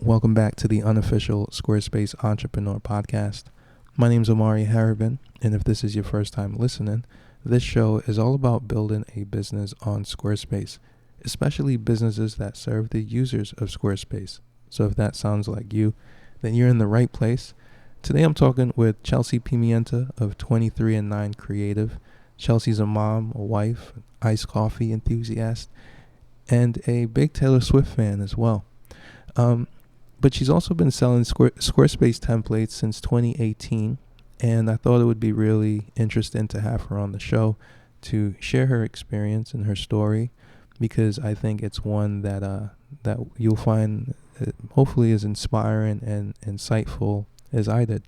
Welcome back to the unofficial Squarespace Entrepreneur Podcast. My name is Omari Harriban, and if this is your first time listening, this show is all about building a business on Squarespace, especially businesses that serve the users of Squarespace. So if that sounds like you, then you're in the right place. Today I'm talking with Chelsea Pimienta of 23 and 9 Creative. Chelsea's a mom, a wife, an iced coffee enthusiast, and a big Taylor Swift fan as well. But she's also been selling Squarespace templates since 2018, and I thought it would be really interesting to have her on the show to share her experience and her story, because I think it's one that you'll find hopefully as inspiring and insightful as I did.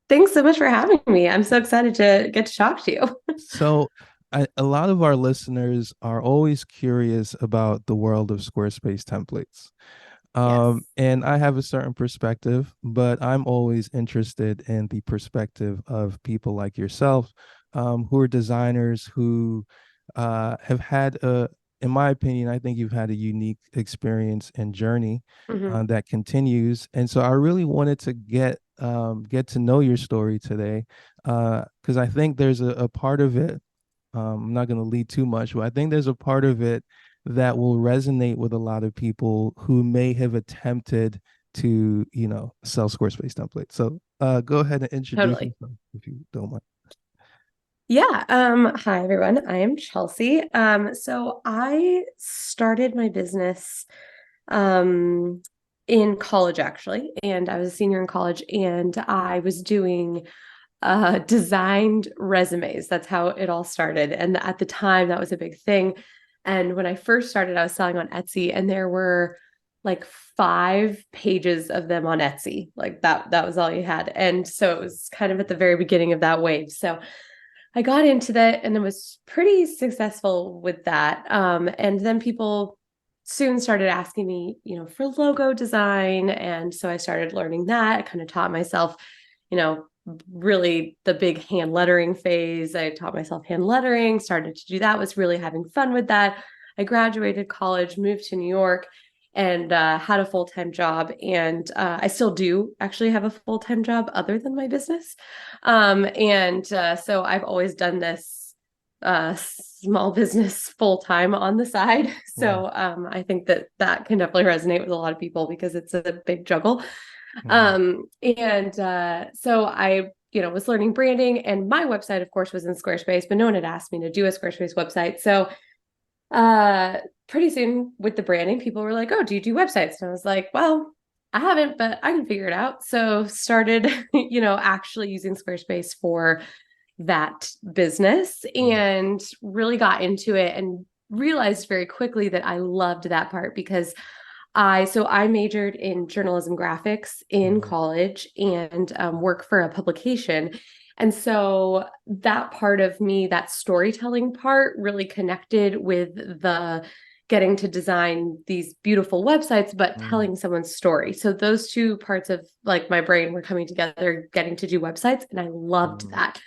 Thanks so much for having me. I'm so excited to get to talk to you. So a lot of our listeners are always curious about the world of Squarespace templates. Yes. And I have a certain perspective, but I'm always interested in the perspective of people like yourself, who are designers who have had in my opinion, I think you've had a unique experience and journey Hmm. that continues. And so I really wanted to get to know your story today, because I think there's a part of it. I'm not going to lead too much, but I think there's a part of it that will resonate with a lot of people who may have attempted to, sell Squarespace templates. So go ahead and introduce Totally. yourself if you don't mind. Yeah. Hi everyone. I am Chelsea. So I started my business um in college actually, and I was a senior in college and I was doing designed resumes. That's how it all started. And at the time that was a big thing. And when I first started, I was selling on Etsy and there were like 5 pages of them on Etsy. Like that was all you had. And so it was kind of at the very beginning of that wave. So I got into that and then was pretty successful with that. And then people soon started asking me, for logo design. And so I started learning that. I kind of taught myself, you know, really the big hand lettering phase. I taught myself hand lettering, started to do that, was really having fun with that. I graduated college, moved to New York, and had a full time job. And I still do actually have a full time job other than my business. And so I've always done this small business full time on the side. Wow. So I think that can definitely resonate with a lot of people because it's a big juggle. Mhm. So I, was learning branding, and my website, of course, was in Squarespace, but no one had asked me to do a Squarespace website. So uh, pretty soon with the branding, people were like, "Oh, do you do websites?" And I was like, "Well, I haven't, but I can figure it out." So started, actually using Squarespace for that business Mhm. and really got into it and realized very quickly that I loved that part because I majored in journalism graphics in Mhm. college and work for a publication. And so that part of me, that storytelling part, really connected with the getting to design these beautiful websites, but Mhm. telling someone's story. So those two parts of like my brain were coming together, getting to do websites, and I loved Mhm. that.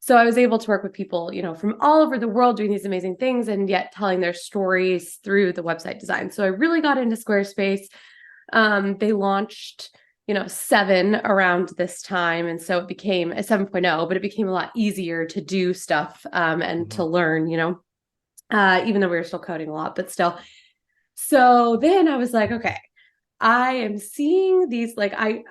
So I was able to work with people, from all over the world doing these amazing things and yet telling their stories through the website design. So I really got into Squarespace. They launched, 7 around this time. And so it became a 7.0, but it became a lot easier to do stuff and to Mhm. learn, even though we were still coding a lot, but still. So then I was like, okay, I am seeing these like I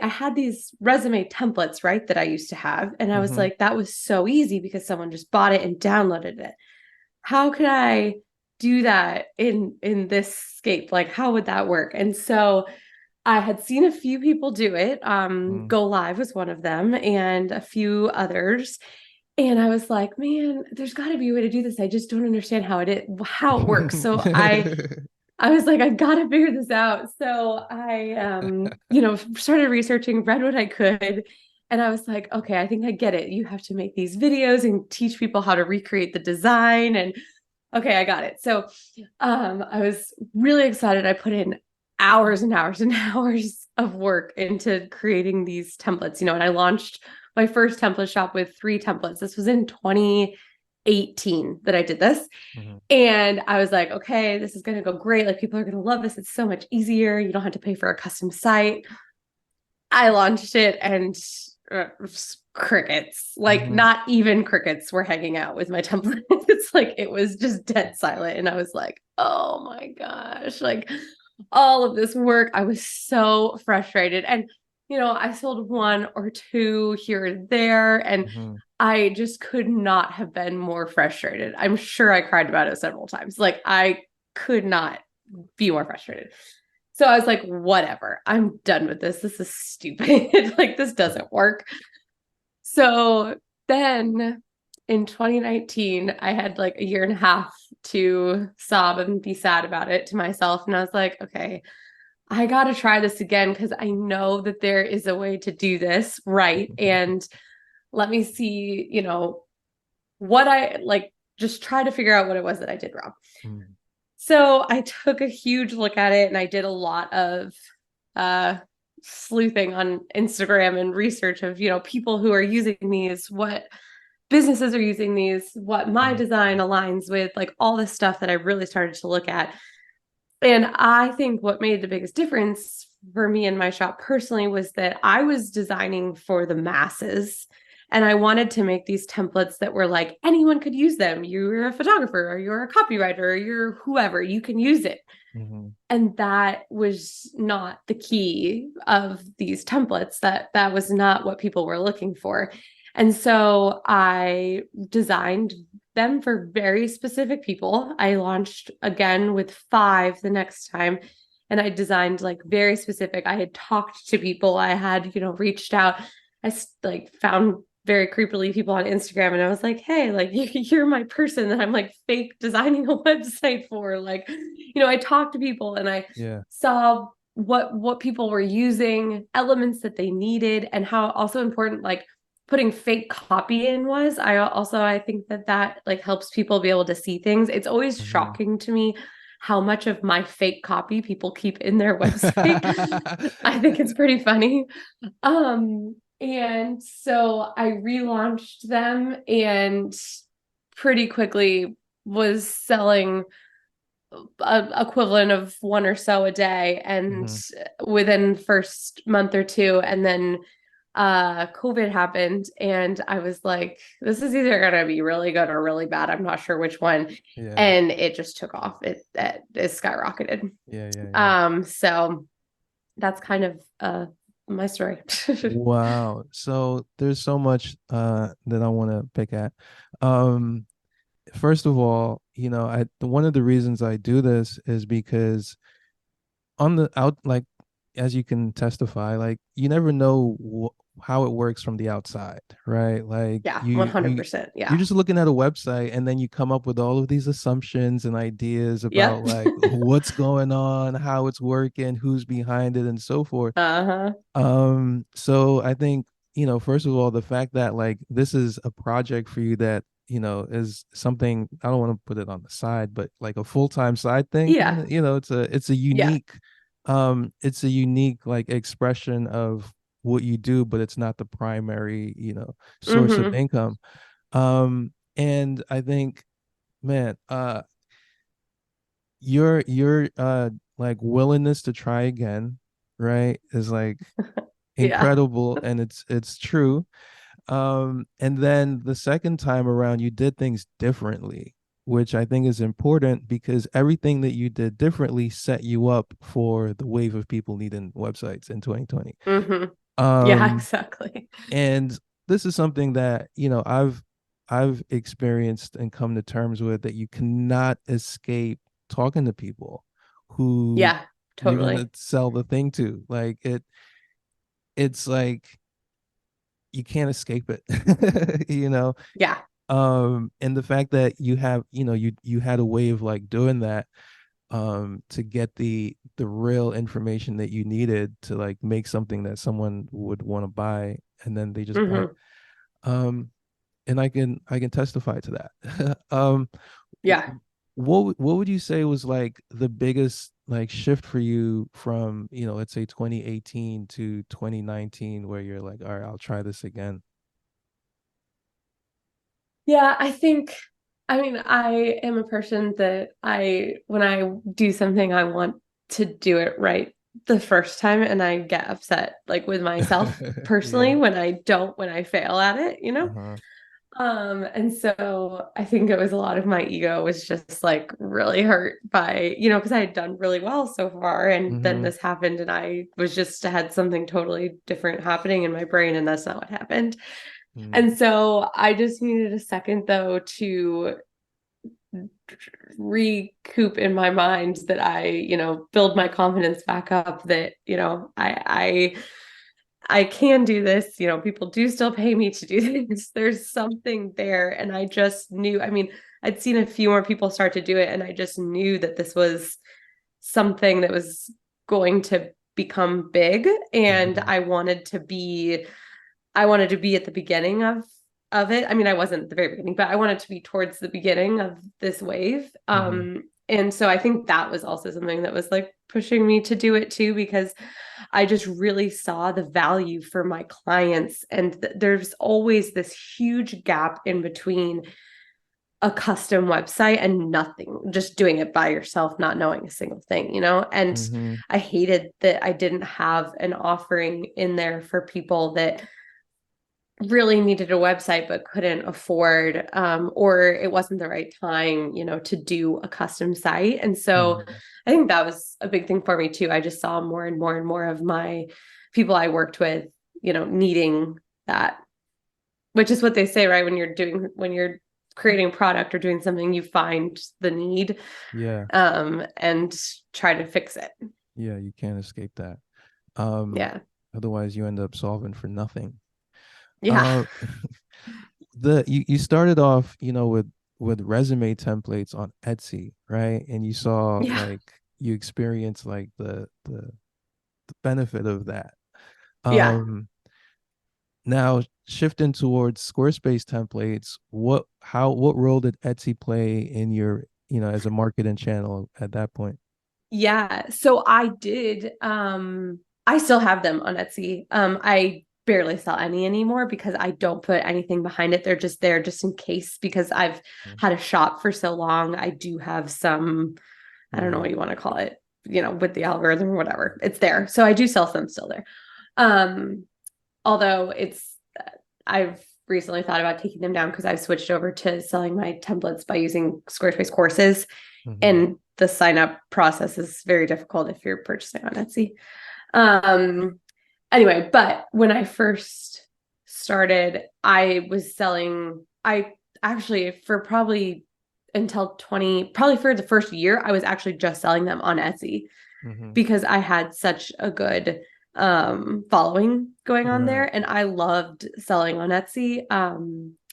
had these resume templates, right, that I used to have. And I was Mhm. like, that was so easy because someone just bought it and downloaded it. How could I do that in this scape? Like, how would that work? And so I had seen a few people do it. Mhm. Go Live was one of them, and a few others. And I was like, man, there's got to be a way to do this. I just don't understand how it works. So I was like, I've got to figure this out. So I, started researching, read what I could. And I was like, okay, I think I get it. You have to make these videos and teach people how to recreate the design. And okay, I got it. So I was really excited. I put in hours and hours and hours of work into creating these templates, and I launched my first template shop with 3 templates. This was in 2018. 2018 that I did this. Mhm. And I was like, okay, this is going to go great. Like, people are going to love this. It's so much easier. You don't have to pay for a custom site. I launched it and crickets, like Mhm. not even crickets were hanging out with my template. It's like it was just dead silent. And I was like, oh my gosh, like all of this work. I was so frustrated. And, I sold one or two here and there. And Mhm. I just could not have been more frustrated. I'm sure I cried about it several times. Like I could not be more frustrated. So I was like, whatever, I'm done with this. This is stupid. Like, this doesn't work. So then in 2019, I had like a year and a half to sob and be sad about it to myself. And I was like, okay, I got to try this again because I know that there is a way to do this right. And let me see, what I like, just try to figure out what it was that I did wrong. Mhm. So I took a huge look at it and I did a lot of uh, sleuthing on Instagram and research of, people who are using these, what businesses are using these, what my Mhm. design aligns with, like all this stuff that I really started to look at. And I think what made the biggest difference for me and my shop personally was that I was designing for the masses. And I wanted to make these templates that were like anyone could use them. You're a photographer or you're a copywriter or you're whoever, you can use it. Mhm. And that was not the key of these templates. That was not what people were looking for. And so I designed them for very specific people. I launched again with 5 the next time, and I designed like very specific. I had talked to people. I had, reached out. I like found very creepily people on Instagram, and I was like, hey, like you're my person that I'm like fake designing a website for. Like, I talked to people and I Yeah. saw what people were using, elements that they needed, and how also important like putting fake copy in was. I think that like helps people be able to see things. It's always Mhm. shocking to me how much of my fake copy people keep in their website. I think it's pretty funny. And so I relaunched them and pretty quickly was selling equivalent of one or so a day, and Mhm. within first month or two, and then COVID happened, and I was like, this is either gonna be really good or really bad. I'm not sure which one. Yeah. And it just took off. It skyrocketed. Yeah. Yeah. Yeah. So that's kind of my story. Wow. So there's so much that I want to pick at. Um First of all, I one of the reasons I do this is because on the out like as you can testify, like you never know how it works from the outside, right? Like Yeah, you 100%. you're Yeah. just looking at a website and then you come up with all of these assumptions and ideas about Yep. like what's going on, how it's working, who's behind it, and so forth. Uh-huh. So I think, first of all, the fact that like this is a project for you that, is something, I don't want to put it on the side, but like a full-time side thing, Yeah. it's a Yeah. unique like expression of what you do, but it's not the primary, source of Mm-hmm. income. And I think, man, your like willingness to try again, right, is like Yeah. incredible, and it's true. And then the second time around you did things differently, which I think is important because everything that you did differently set you up for the wave of people needing websites in 2020. Mm-hmm. Yeah, um exactly. and this is something that I've experienced and come to terms with, that you cannot escape talking to people who Yeah, you're going to totally. sell the thing to. Like it's like you can't escape it. Yeah. And the fact that you have, you had a way of like doing that, to get the real information that you needed to like make something that someone would want to buy, and then they just buy it. Mm-hmm. um and I can testify to that. Yeah. What would you say was like the biggest like shift for you from, let's say 2018 to 2019, where you're like, all right, I'll try this again? Yeah, I think I mean, I am a person that when I do something, I want to do it right the first time, and I get upset like with myself personally Yeah. when I fail at it, you know? Uh-huh. And so I think it was a lot of my ego was just like really hurt by, because I had done really well so far, and then Mm-hmm. this happened, and I was just had something totally different happening in my brain, and that's not what happened. Mm. And so I just needed a second though to recoup in my mind that build my confidence back up that, I can do this. People do still pay me to do this. There's something there. And I just knew, I mean, I'd seen a few more people start to do it, and I just knew that this was something that was going to become big. And Mm-hmm. I wanted to be at the beginning of it. I mean, I wasn't at the very beginning, but I wanted to be towards the beginning of this wave. Mm-hmm. And so I think that was also something that was like pushing me to do it too, because I just really saw the value for my clients. And there's always this huge gap in between a custom website and nothing, just doing it by yourself, not knowing a single thing, And Mm-hmm. I hated that I didn't have an offering in there for people that really needed a website but couldn't afford, or it wasn't the right time, to do a custom site. And so Mm-hmm. I think that was a big thing for me too. I just saw more and more and more of my people I worked with, needing that, which is what they say, right? When you're creating a product or doing something, you find the need, Yeah. and try to fix it. Yeah, you can't escape that. Um, Yeah. Otherwise you end up solving for nothing. Yeah. Uh, you started off, with resume templates on Etsy, right? And you saw Yeah. like you experienced like the benefit of that. Yeah. Um, Now shifting towards Squarespace templates, what role did Etsy play in your, as a marketing channel at that point? Yeah. So I still have them on Etsy. I barely sell any anymore because I don't put anything behind it. They're just there just in case, because I've had a shop for so long. I do have some, I don't know Yeah. what you want to call it, with the algorithm or whatever. It's there. So I do sell some still there. Um, Although I've recently thought about taking them down because I've switched over to selling my templates by using Squarespace courses, Mm-hmm. and the sign up process is very difficult if you're purchasing on Etsy. Um, anyway, but when I first started, I actually, for probably probably for the first year, I was actually just selling them on Etsy Mm-hmm. because I had such a good following going on Right. there, and I loved selling on Etsy.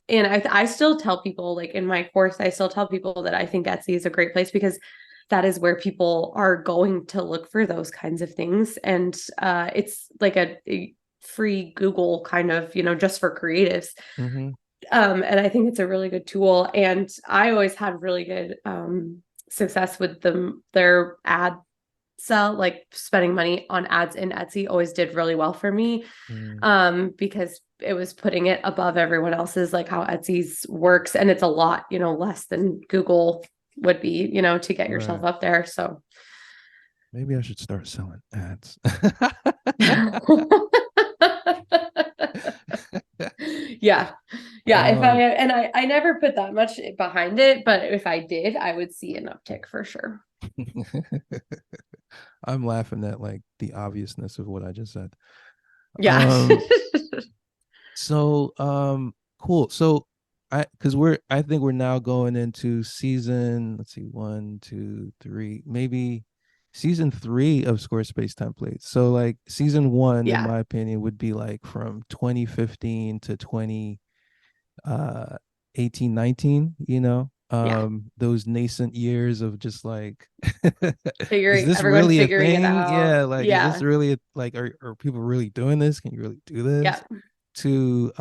And I still tell people, like in my course, I still tell people that I think Etsy is a great place because that is where people are going to look for those kinds of things. And it's like a free Google kind of, just for creatives. Mm-hmm. And I think it's a really good tool. And I always had really good success with their ad sell, like spending money on ads in Etsy always did really well for me, Mm. because it was putting it above everyone else's, like how Etsy's works, and it's a lot, less than Google would be, to get yourself Right. up there. So Maybe I should start selling ads. yeah. Yeah, if um, I never put that much behind it, but if I did, I would see an uptick for sure. I'm laughing at like the obviousness of what I just said. Yeah. Um, cool. So I think we're now going into season, let's see, 1, 2, 3, maybe season 3 of Squarespace templates. So like season 1, in Yeah. my opinion, would be like from 2015 to 20 uh 18, 19, Yeah. those nascent years of just like is Figuring this everyone really a figuring it thing? out. Yeah, like is this Yeah. really like are people really doing this? Can you really do this? Yeah. To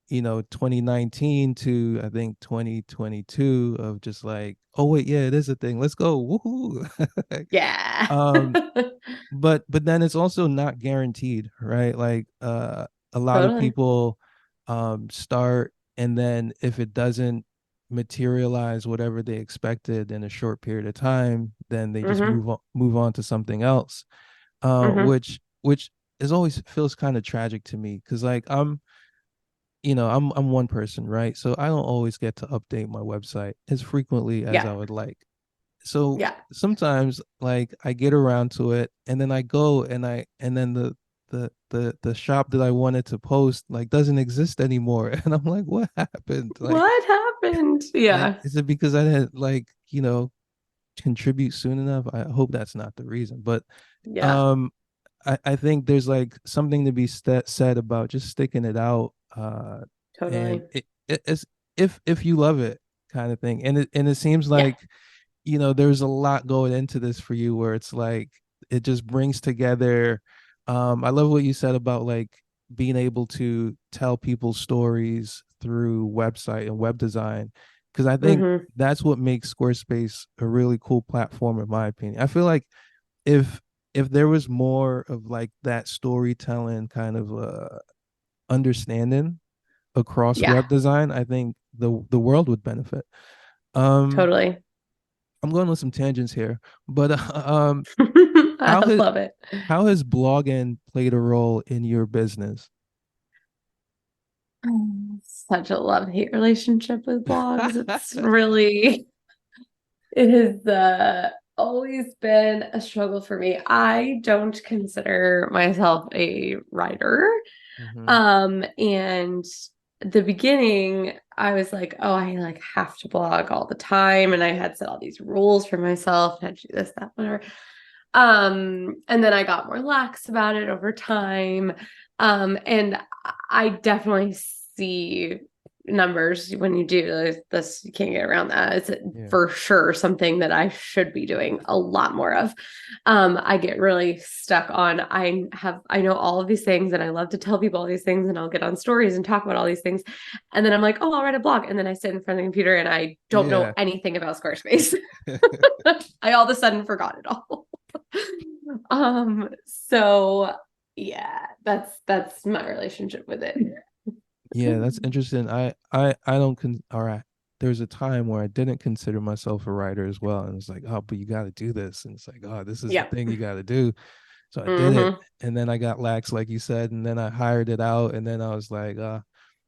2019 to I think 2022 of just like, oh wait, yeah, it is a thing. Let's go. Woohoo. Yeah. um but then it's also not guaranteed, right? Like a lot of Totally. people start, and then if it doesn't materialize whatever they expected in a short period of time, then they just Mm-hmm. move on to something else. Mm-hmm. Which is always feels kind of tragic to me because like I'm one person, right? So I don't always get to update my website as frequently as Yeah. I would like. So Yeah. sometimes like I get around to it and then I go and then the shop that I wanted to post like doesn't exist anymore. And I'm like, what happened? What happened? Like Yeah. is it because I didn't like, contribute soon enough? I hope that's not the reason. But Yeah. um I think there's like something to be said about just sticking it out, and Totally. it's if you love it kind of thing. And it seems Yeah. like there's a lot going into this for you where it's like it just brings together. I love what you said about like being able to tell people stories through website and web design, because I think Mm-hmm. that's what makes Squarespace a really cool platform, in my opinion. I feel like if if there was more of like that storytelling kind of understanding across Yeah. web design, I think the world would benefit. Um, Totally. I'm going on some tangents here, but I how has love it. how has blogging played a role in your business? Such a love-hate relationship with blogs. It's really, it has always been a struggle for me. I don't consider myself a writer. Hmm. And the beginning, I was like, oh, I like have to blog all the time. And I had set all these rules for myself, had to do this, that, whatever. And then I got more lax about it over time. And I definitely see numbers when you do this, you can't get around that. It's Yeah. for sure something that I should be doing a lot more of. I get really stuck on I know all of these things and I love to tell people all these things and I'll get on stories and talk about all these things. And then I'm like, oh, I'll write a blog. And then I sit in front of the computer and I don't know Yeah. anything about Squarespace. I all of a sudden forgot it all. So yeah, that's my relationship with it. Yeah, that's interesting. I don't all right. There's a time where I didn't consider myself a writer as well, and it's like, oh, but you got to do this, and it's like, oh, this is the Yep. thing you got to do. So I did it, Mm-hmm. and then I got lax, like you said, and then I hired it out, and then I was like,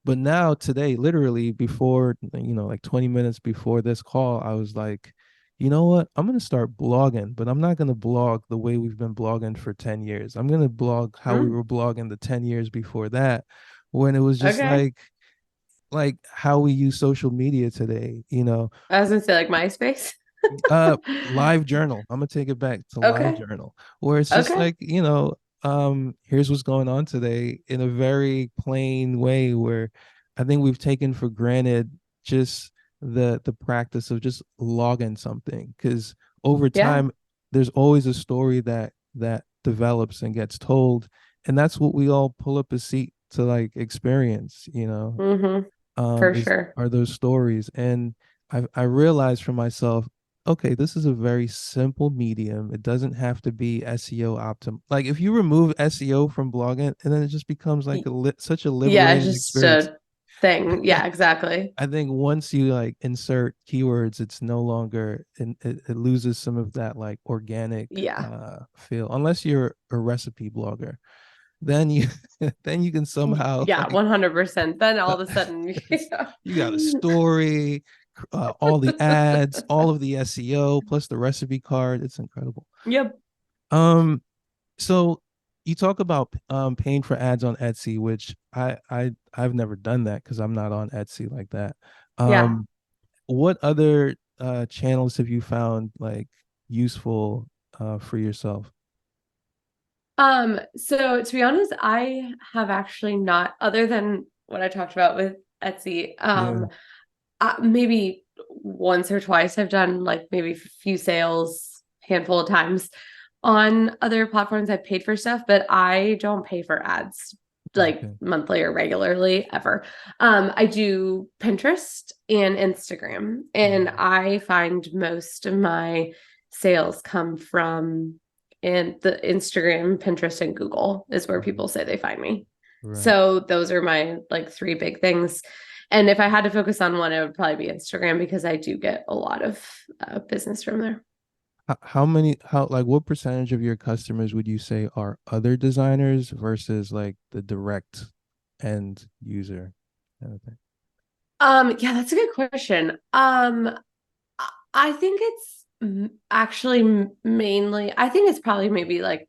but now today, literally before, like 20 minutes before this call, I was like, you know what? I'm gonna start blogging, but I'm not gonna blog the way we've been blogging for 10 years. I'm gonna blog how we Mm, were blogging the 10 years before that, when it was just okay. like how we use social media today, I was gonna say like MySpace. live journal. I'm gonna take it back to live Okay. journal, where it's just Okay. like, here's what's going on today in a very plain way, where I think we've taken for granted just the practice of just logging something. Because over Yeah. time there's always a story that develops and gets told, and that's what we all pull up a seat to like experience, Mm-hmm. For is sure. are those stories. And I realized for myself, okay, this is a very simple medium. It doesn't have to be SEO optim. Like if you remove SEO from blogging, and then it just becomes like such a Yeah, liberating just experience. a thing. Yeah, exactly. I think once you like insert keywords, it's no longer, and it loses some of that like organic Yeah. feel, unless you're a recipe blogger. Then you then you can somehow Yeah, like 100%. Then all of a sudden, yeah. you got a story, all the ads, all of the SEO, plus the recipe card. It's incredible. Yep. Um, so you talk about paying for ads on Etsy, which I've never done that because I'm not on Etsy like that. Yeah. Um, what other channels have you found like useful for yourself? So to be honest, I have actually not, other than what I talked about with Etsy, Yeah. maybe once or twice I've done like maybe a few sales, handful of times on other platforms. I've paid for stuff, but I don't pay for ads like Okay. monthly or regularly ever. I do Pinterest and Instagram, and Mhm. I find most of my sales come from in the Instagram, Pinterest, and Google is where Mhm. people say they find me. Right. So those are my like three big things. And if I had to focus on one, it would probably be Instagram because I do get a lot of business from there. What percentage of your customers would you say are other designers versus like the direct end user kind of thing? Yeah, that's a good question. I think it's actually mainly, I think it's probably maybe like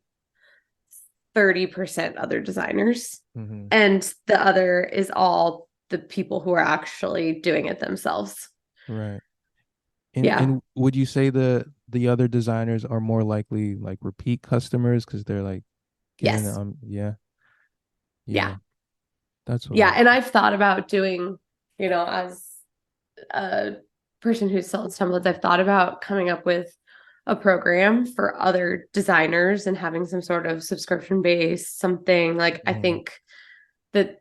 30% other designers, Mm-hmm. and the other is all the people who are actually doing it themselves. Right. And Yeah. and would you say the other designers are more likely like repeat customers because they're like getting Yes. yeah, Yeah. yeah, that's what I Yeah. And I've thought about doing, as a person who sells templates, I've thought about coming up with a program for other designers and having some sort of subscription base, something like I mm-hmm. think that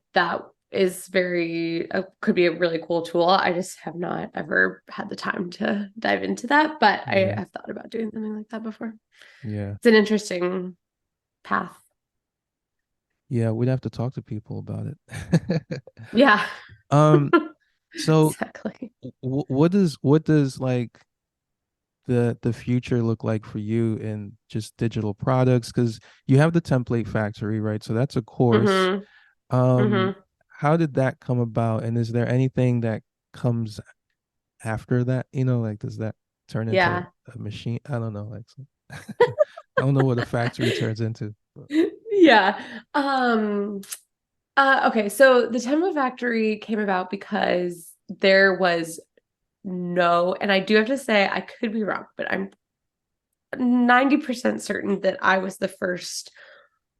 is very could be a really cool tool. I just have not ever had the time to dive into that, but I Yeah, have thought about doing something like that before. yeah, It's an interesting path. yeah, we'd have to talk to people about it. Yeah. um so Exactly. what does like the future look like for you in just digital products? Because you have the template factory, right? So that's a course. Mm-hmm. um Mm-hmm. how did that come about, and is there anything that comes after that, like does that turn into Yeah. a machine? I don't know, like I don't know what a factory turns into, but Yeah. Um, okay, so the Tempo Factory came about because there was no, and I do have to say I could be wrong, but I'm 90% certain that I was the first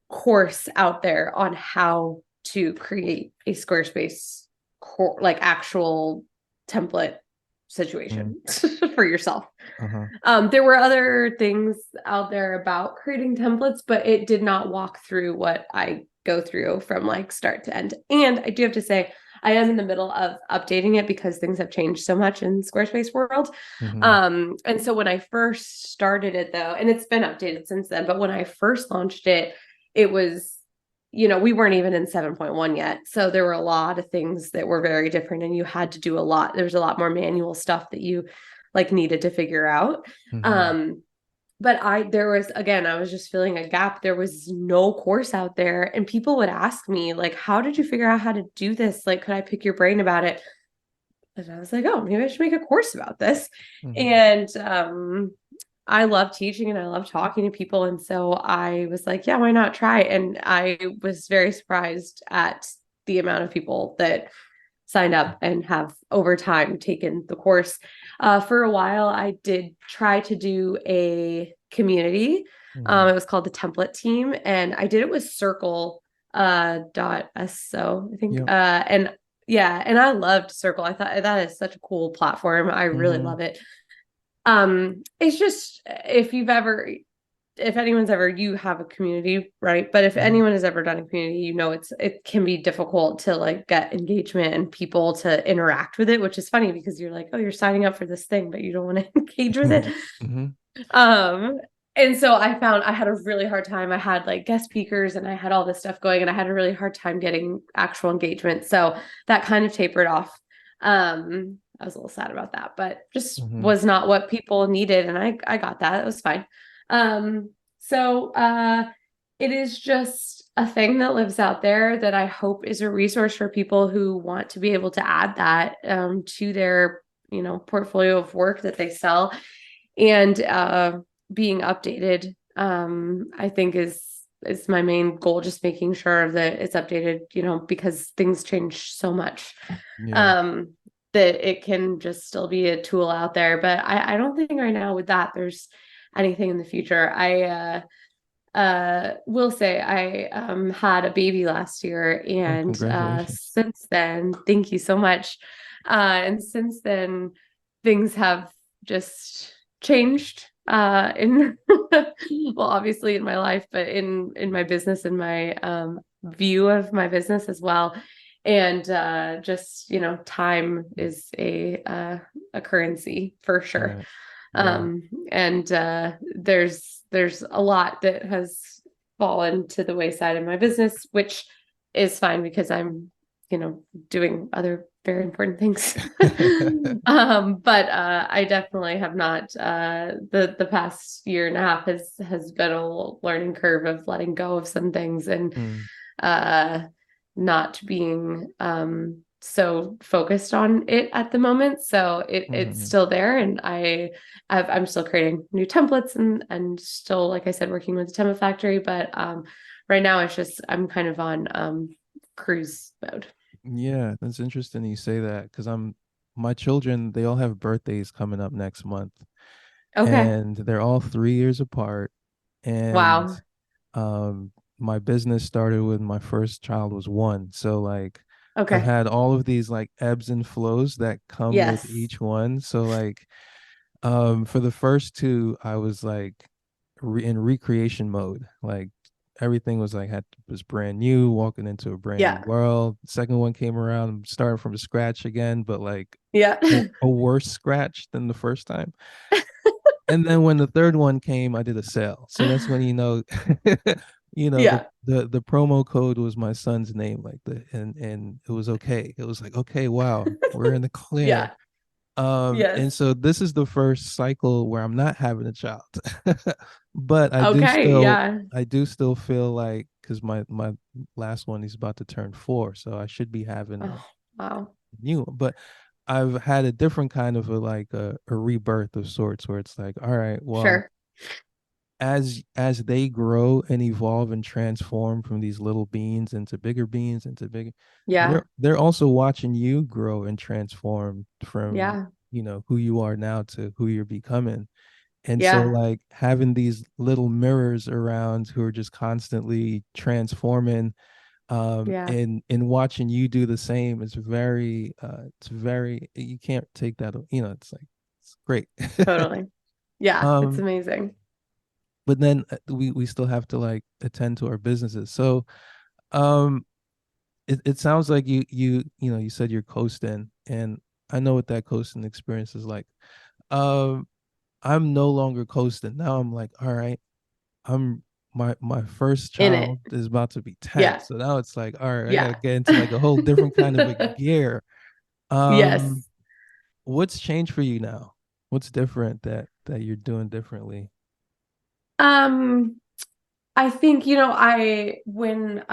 course out there on how to create a Squarespace like actual template mm, situation for yourself. uh-huh. There were other things out there about creating templates, but it did not walk through what I go through from like start to end. And I do have to say, I am in the middle of updating it because things have changed so much in Squarespace world. Mm-hmm. And so when I first started it though, and it's been updated since then, but when I first launched it, it was, we weren't even in 7.1 yet. So there were a lot of things that were very different and you had to do a lot. There was a lot more manual stuff that you like needed to figure out. Mm-hmm. But there was, again, I was just feeling a gap. There was no course out there. And people would ask me, like, how did you figure out how to do this? Like, could I pick your brain about it? And I was like, oh, maybe I should make a course about this. Mm-hmm. And I love teaching and I love talking to people. And so I was like, yeah, why not try? And I was very surprised at the amount of people that signed up and have over time taken the course. For a while, I did try to do a community. Mm-hmm. It was called the Template Team, and I did it with Circle .so I think. Yep. And yeah, and I loved Circle. I thought that is such a cool platform. I really Mm-hmm. love it. It's just if anyone's ever, you have a community, right? But if Mm-hmm. anyone has ever done a community, it can be difficult to like get engagement and people to interact with it, which is funny because you're like, oh, you're signing up for this thing, but you don't want to engage with it. Mm-hmm. Um, and so I found I had a really hard time. I had like guest speakers and I had all this stuff going, and I had a really hard time getting actual engagement. So that kind of tapered off. I was a little sad about that, but just Mm-hmm. was not what people needed. And I got that. It was fine. So it is just a thing that lives out there that I hope is a resource for people who want to be able to add that to their, portfolio of work that they sell. And being updated, I think is my main goal, just making sure that it's updated, because things change so much. Yeah. Um, that it can just still be a tool out there. But I don't think right now with that there's anything in the future. I will say I had a baby last year, Oh, and congratulations. since then, thank you so much. And since then, things have just changed in well, obviously in my life, but in my business and my view of my business as well. And just time is a currency for sure. Right. Right. And there's a lot that has fallen to the wayside in my business, which is fine because I'm, doing other very important things. But I definitely have not. The past year and a half has been a little learning curve of letting go of some things and Mm, uh, not being so focused on it at the moment. So it's mhm. still there, and I'm still creating new templates and still, like I said, working with the template factory. But right now, it's just I'm kind of on cruise mode. Yeah, that's interesting you say that because my children, they all have birthdays coming up next month, Okay. and they're all 3 years apart. And Wow. um, my business started when my first child was one. So like I've Okay. had all of these like ebbs and flows that come with Yes. each one. So like for the first two, I was like in recreation mode. Like everything was like was brand new, walking into a brand new Yeah. world. Second one came around, I'm starting from scratch again, but like Yeah. a worse scratch than the first time. And then when the third one came, I did a sale. So that's when the Yeah. the promo code was my son's name, like and it was okay. It was like, okay, wow, we're in the clear. Yeah. And Yes. so this is the first cycle where I'm not having a child. But Okay. Yeah. I do still feel like because my last one he's about to turn 4, so I should be having Oh, wow. a new one. But I've had a different kind of a rebirth of sorts where it's like, all right, well, Sure. as they grow and evolve and transform from these little beans into bigger, Yeah. they're also watching you grow and transform from Yeah. who you are now to who you're becoming. And so Yeah. like having these little mirrors around who are just constantly transforming, Yeah. and watching you do the same is very it's very, you can't take that, it's like it's great. Totally. Yeah. It's um amazing. but then we still have to like attend to our businesses. So um it sounds like you said you're coasting, and I know what that coasting experience is like. um I'm no longer coasting now. I'm like, all right, I'm my first In it. child is about to be 10, Yeah. so now it's like, all right, I gotta Yeah. get into like a whole different kind of a gear. um Yes. what's changed for you now? What's different that you're doing differently? Um, I think, I when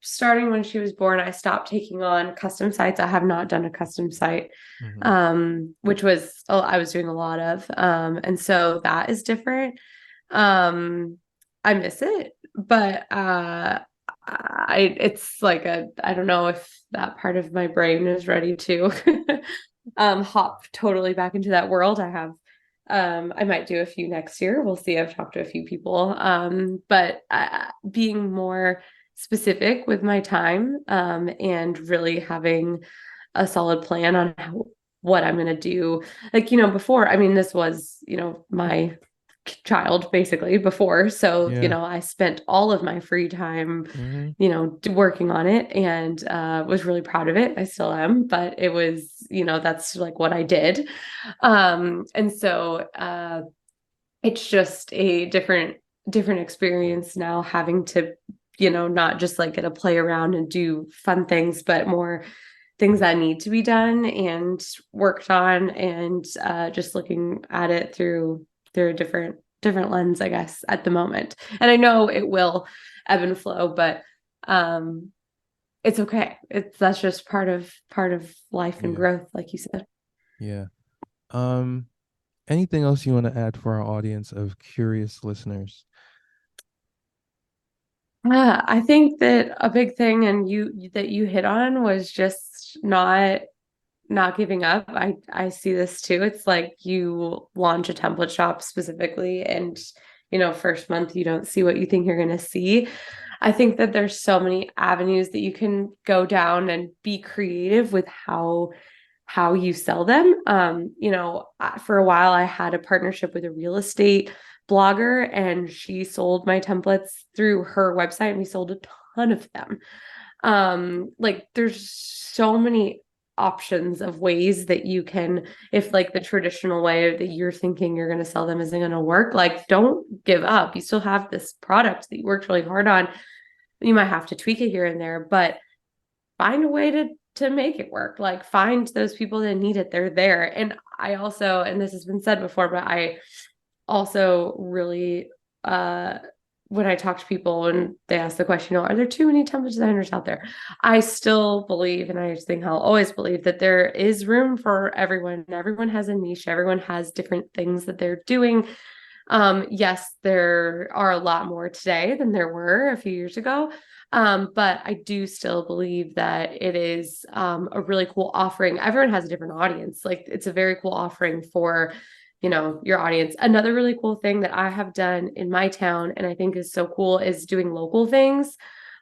starting when she was born, I stopped taking on custom sites. I have not done a custom site, Hmm. which was I was doing a lot of. And so that is different. I miss it, but it's like I don't know if that part of my brain is ready to hop totally back into that world. I might do a few next year. We'll see. I've talked to a few people. But being more specific with my time, and really having a solid plan on what I'm going to do. Like, before, I mean, this was, my child basically before. So, Yeah. I spent all of my free time, Hmm. working on it, and was really proud of it. I still am, but it was, that's like what I did. And so it's just a different experience now, having to, not just like get to play around and do fun things, but more things that need to be done and worked on, and just looking at it through a different lens, I guess, at the moment. And I know it will ebb and flow, but um it's okay. That's just part of life and Yeah. growth, like you said. Yeah. um Anything else you want to add for our audience of curious listeners? I think that a big thing, and you hit on, was just not giving up. I see this too. It's like you launch a template shop specifically, and first month you don't see what you think you're going to see. I think that there's so many avenues that you can go down and be creative with how you sell them. For a while I had a partnership with a real estate blogger, and she sold my templates through her website, and we sold a ton of them. Like there's so many options of ways that you can, if like the traditional way that you're thinking you're going to sell them isn't going to work, like don't give up. You still have this product that you worked really hard on. You might have to tweak it here and there, but find a way to make it work. Like find those people that need it. They're there. And I also, and this has been said before, but I also really when I talk to people and they ask the question, are there too many template designers out there? I still believe, and I just think I'll always believe that there is room for everyone. Everyone has a niche. Everyone has different things that they're doing. Yes, there are a lot more today than there were a few years ago. But I do still believe that it is a really cool offering. Everyone has a different audience. Like it's a very cool offering for, your audience. Another really cool thing that I have done in my town and I think is so cool is doing local things.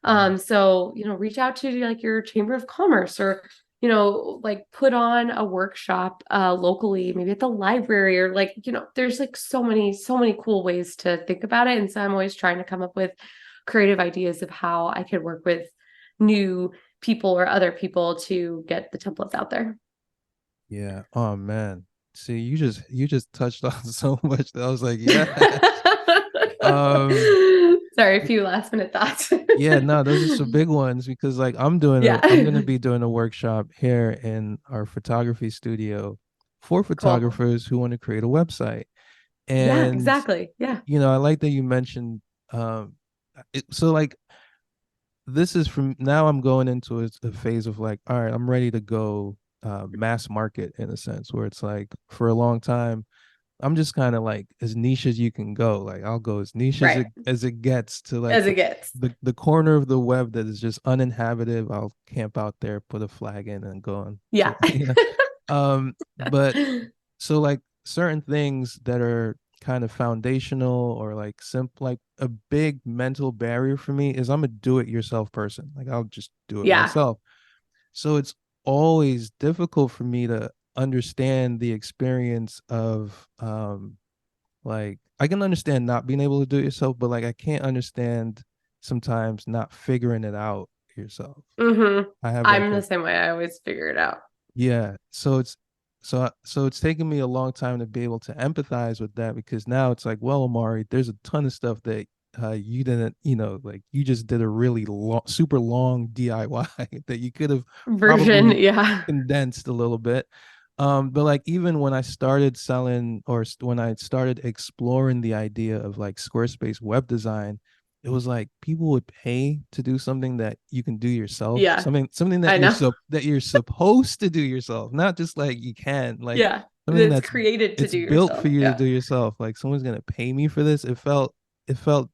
So, reach out to like your chamber of commerce or like put on a workshop locally, maybe at the library or like, there's like so many cool ways to think about it. And so I'm always trying to come up with creative ideas of how I could work with new people or other people to get the templates out there. Yeah. Oh man. See, you just touched on so much that I was like, yeah. Um, Sorry, a few last minute thoughts. yeah, no, those are some big ones because like I'm gonna Yeah. be doing a workshop here in our photography studio for Cool. photographers who want to create a website. Yeah, And exactly. Yeah. I like that you mentioned um so like this is from now I'm going into a phase of like, all right, I'm ready to go mass market in a sense where it's like for a long time I'm just kind of like as niche as you can go. Like I'll go as niche as Right. it gets to like As it gets. the corner of the web that is just uninhabited. I'll camp out there, put a flag in, and go on to Yeah. But so like certain things that are kind of foundational or like simple, like a big mental barrier for me is I'm a do-it-yourself person. Like I'll just do it Yeah. myself. So it's always difficult for me to understand the experience of like I can understand not being able to do it yourself, but like I can't understand sometimes not figuring it out yourself. Mm-hmm. I have like I'm a the same way. I always figure it out. yeah, so it's taken me a long time to be able to empathize with that because now it's like, well, Amari, there's a ton of stuff that you didn't, like you just did a really long, super long DIY that you could have Version. probably Yeah. condensed a little bit. But like even when I started selling when I started exploring the idea of like Squarespace web design, it was like people would pay to do something that you can do yourself, Yeah. something that I know. you're supposed to do yourself, not just like you can, like Yeah. something It's that's created to it's do built for yourself. you to Yeah. do yourself. Like someone's gonna pay me for this. It felt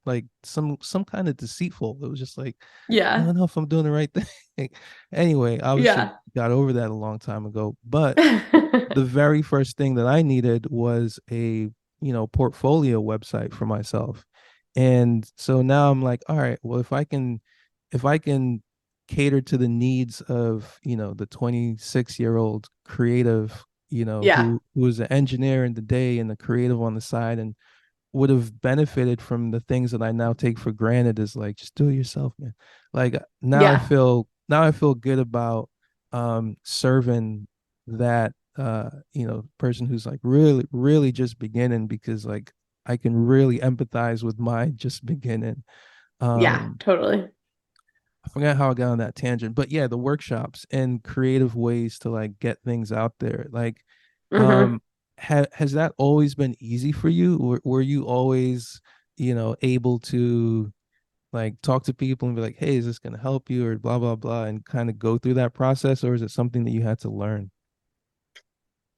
like some kind of deceitful. It was just like I Yeah. don't know if I'm doing the right thing. Anyway, obviously Yeah. got over that a long time ago, but the very first thing that I needed was a, portfolio website for myself. And so now I'm like, all right, well, if I can cater to the needs of, the 26-year-old creative, Yeah. who was an engineer in the day and the creative on the side and would have benefited from the things that I now take for granted is like just do it yourself, man. Like Yeah. now I feel good about serving that person who's like really really just beginning because like I can really empathize with my just beginning. Yeah. Um Totally. I forgot how I got on that tangent, but yeah, the workshops and creative ways to like get things out there. Like, Mm-hmm. um, has that always been easy for you? Were you always, able to like talk to people and be like, hey, is this going to help you or blah, blah, blah, and kind of go through that process? Or is it something that you had to learn?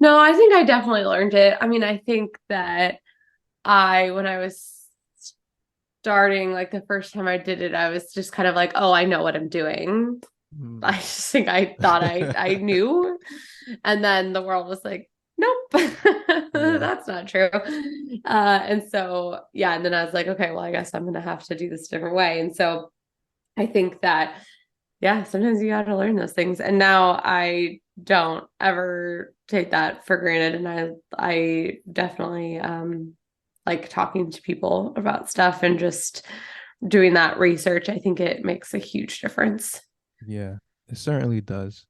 No, I think I definitely learned it. I mean, I think that when I was starting, like the first time I did it, I was just kind of like, oh, I know what I'm doing. I Mm. just think I thought I knew. And then the world was like, nope, Yeah. that's not true. And so, yeah, and then I was like, okay, well, I guess I'm going to have to do this a different way. And so I think that, yeah, sometimes you got to learn those things. And now I don't ever take that for granted. And I definitely like talking to people about stuff and just doing that research. I think it makes a huge difference. Yeah, it certainly does.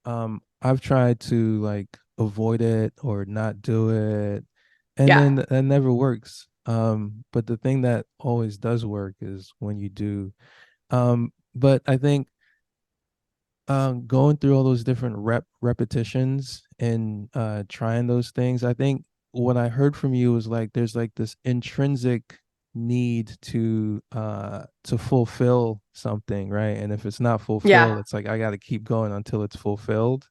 I've tried to like avoid it or not do it, and Yeah. then that never works. But the thing that always does work is when you do. But I think going through all those different repetitions and trying those things. I think what I heard from you was like there's like this intrinsic need to fulfill something, right? And if it's not fulfilled, Yeah. it's like I got to keep going until it's fulfilled.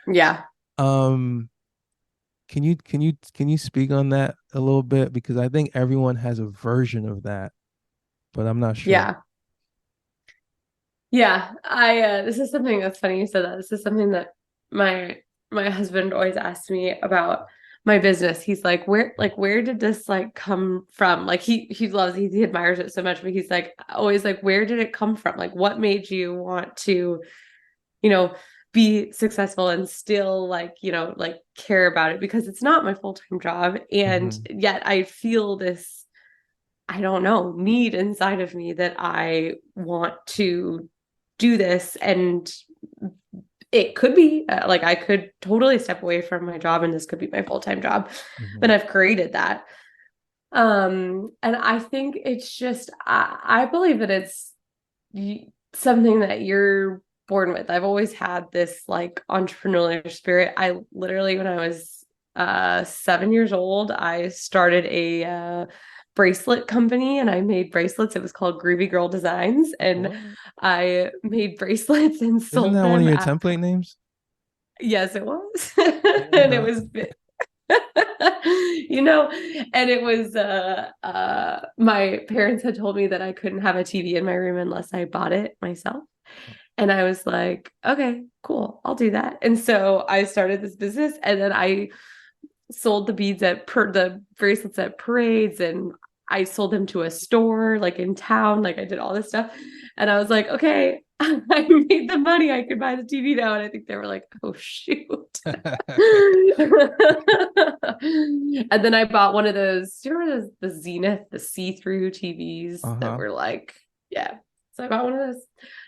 Yeah. Um, can you speak on that a little bit? Because I think everyone has a version of that, but I'm not sure. Yeah. Yeah. I this is something that's funny you said that. This is something that my my husband always asks me about my business. He's like where did this like come from? Like he loves he admires it so much, but he's like always like where did it come from? Like what made you want to, you know, be successful and still like, like care about it because it's not my full-time job and Hmm. yet I feel this I don't know, need inside of me that I want to do this. And it could be like I could totally step away from my job and this could be my full-time job, Hmm. but I've created that. And I think it's just, I believe that it's something that you're born with. I've always had this like entrepreneurial spirit. I literally, when I was 7 years old, I started a bracelet company and I made bracelets. It was called Groovy Girl Designs. And What? I made bracelets and Isn't sold that one of them your at, template names? yes, it was. And it Yeah. was you know, and it was my parents had told me that I couldn't have a TV in my room unless I bought it myself. And I was like, okay, cool, I'll do that. And so I started this business and then I sold the beads the bracelets at parades and I sold them to a store like in town. Like I did all this stuff. And I was like, okay, I made the money. I could buy the TV now. And I think they were like, oh shoot. And then I bought one of those, do you remember the Zenith, the see-through TVs that Uh-huh. were like, yeah. So I bought one of those.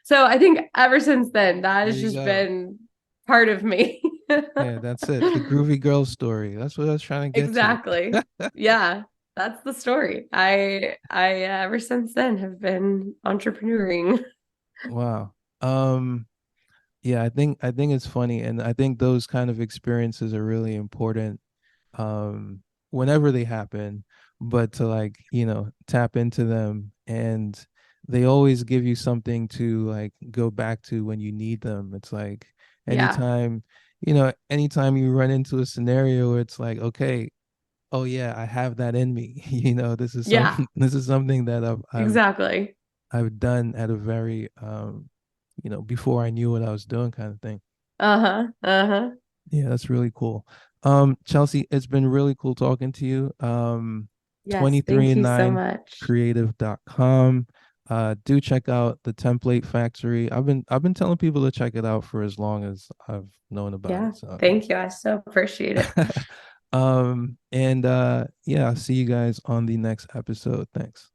So I think ever since then, that There has you just go. been part of me. Yeah, that's it. The groovy girl story. That's what I was trying to get to. Exactly. Yeah, that's the story. I ever since then have been entrepreneuring. Wow. Yeah, I think it's funny, and I think those kind of experiences are really important um whenever they happen, but to like, tap into them, and they always give you something to like go back to when you need them. It's like Yeah. anytime you run into a scenario where it's like, okay, oh yeah, I have that in me. This is Yeah, something this is something that exactly. I've done at a very before I knew what I was doing kind of thing. Uh-huh. Uh-huh. Yeah, that's really cool. Chelsea, it's been really cool talking to you. Yes, thank you so 23and9 much. creative.com. Do check out the Template Factory. I've been telling people to check it out for as long as I've known about Yeah, it. So thank you. I so appreciate it. and yeah, I'll see you guys on the next episode. Thanks.